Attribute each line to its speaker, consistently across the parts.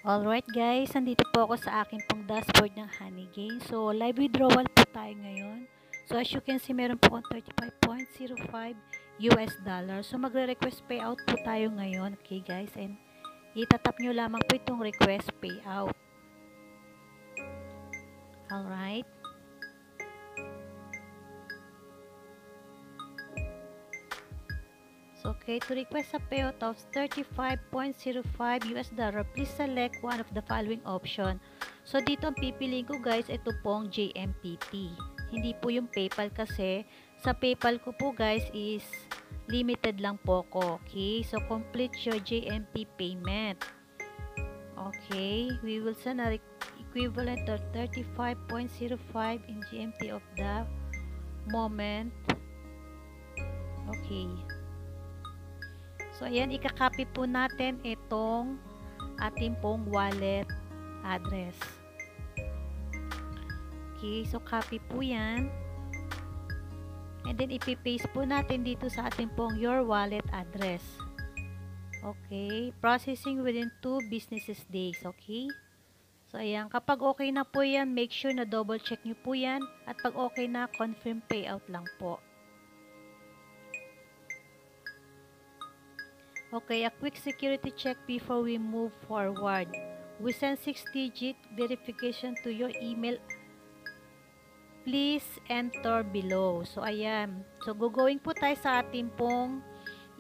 Speaker 1: Alright guys, nandito po ako sa aking pong dashboard ng Honeygain. So, live withdrawal po tayo ngayon. So, as you can see, meron po akong 35.05 US dollar. So, magre-request payout po tayo ngayon. Okay guys, and itatap nyo lamang po itong request payout. Alright. Okay, to request a payout of 35.05 US dollar, please select one of the following option. So, dito ang pipiliin ko guys, ito pong JMPT. Hindi po yung PayPal kasi sa PayPal ko po guys is limited lang po ko. Okay, so complete your JMP payment. Okay, we will send a equivalent of 35.05 in GMT of the moment. Okay. So, ayan, ikakopy po natin itong ating pong wallet address. Okay, so copy po yan. And then, ipipaste po natin dito sa ating pong your wallet address. Okay, processing within 2 business days. Okay. So, ayan, kapag okay na po yan, make sure na double check nyo po yan. At pag okay na, confirm payout lang po. Okay, a quick security check before we move forward. We send 6-digit verification to your email. Please enter below. So, ayan. So, going po tayo sa ating pong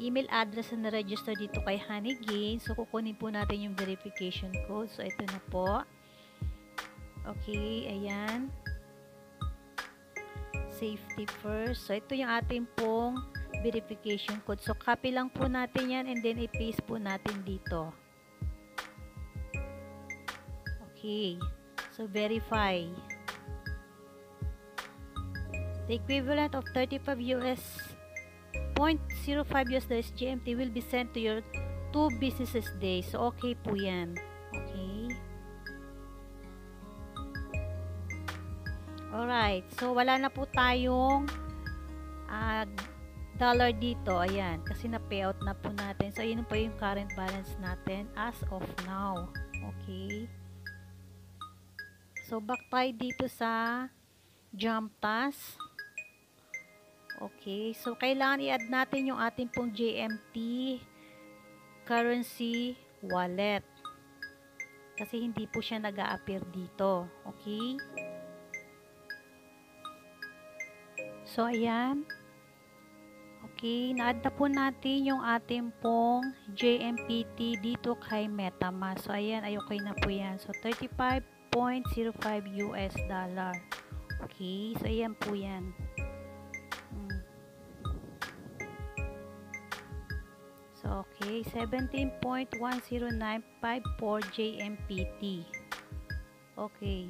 Speaker 1: email address na na-register dito kay Honeygain. So, kukunin po natin yung verification code. So, ito na po. Okay, ayan. Safety first. So, ito yung ating pong verification code. So, copy lang po natin yan and then i-paste po natin dito. Okay. So, verify. The equivalent of 35 US.05 US dollars GMT will be sent to your 2 business days. So, okay po yan. Okay. Alright. So, wala na po tayong dollar dito, ayan, kasi na-payout na po natin. So, yun po yung current balance natin as of now. Okay. So, back tayo dito sa JumpTask. Okay. So, kailangan i-add natin yung ating pong JMT currency wallet. Kasi hindi po siya nag-a-appear dito. Okay. So, ayan. Okay, na-add na po natin yung ating pong JMPT dito kay MetaMask. So, ayan, okay na po yan. So, 35.05 US dollar. Okay, so ayan po yan. So, okay, 17.10954 JMPT. Okay.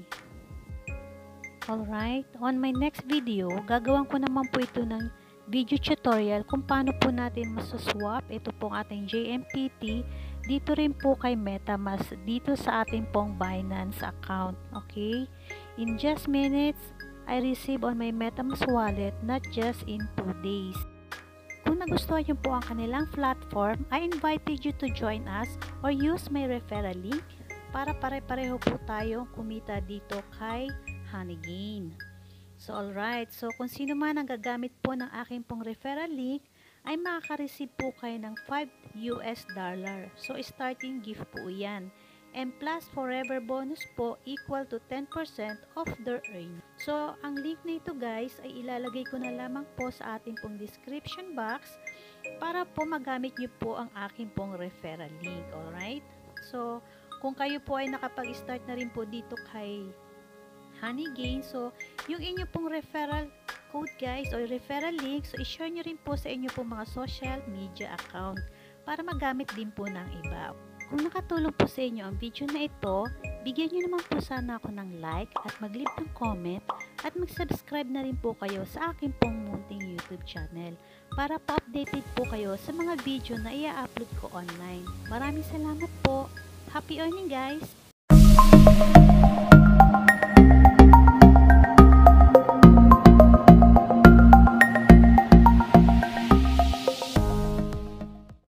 Speaker 1: Alright, on my next video, gagawin ko naman po ito ng video tutorial kung paano po natin masuswap ito pong ating JMPT dito rin po kay MetaMask dito sa ating pong Binance account. Okay, in just minutes I receive on my MetaMask wallet, not just in 2 days. Kung nagustuhan nyo po ang kanilang platform, I invited you to join us or use my referral link para pare-pareho po tayong kumita dito kay Honeygain. So, alright. So, kung sino man ang gagamit po ng aking pong referral link, ay makaka-receive po kayo ng 5 US dollar. So, starting gift po yan. And plus, forever bonus po equal to 10% of their earn. So, ang link na ito guys, ay ilalagay ko na lamang po sa ating pong description box para po magamit nyo po ang aking pong referral link. Alright? So, kung kayo po ay nakapag-start na rin po dito kay Honeygain, so yung inyo pong referral code guys o referral link, so i-share nyo rin po sa inyo pong mga social media account para magamit din po ng iba. Kung nakatulong po sa inyo ang video na ito, bigyan nyo naman po sana ako ng like at mag-leave ng comment at mag-subscribe na rin po kayo sa aking pong munting YouTube channel para po updated po kayo sa mga video na i-upload ko online. Maraming salamat po. Happy earning guys!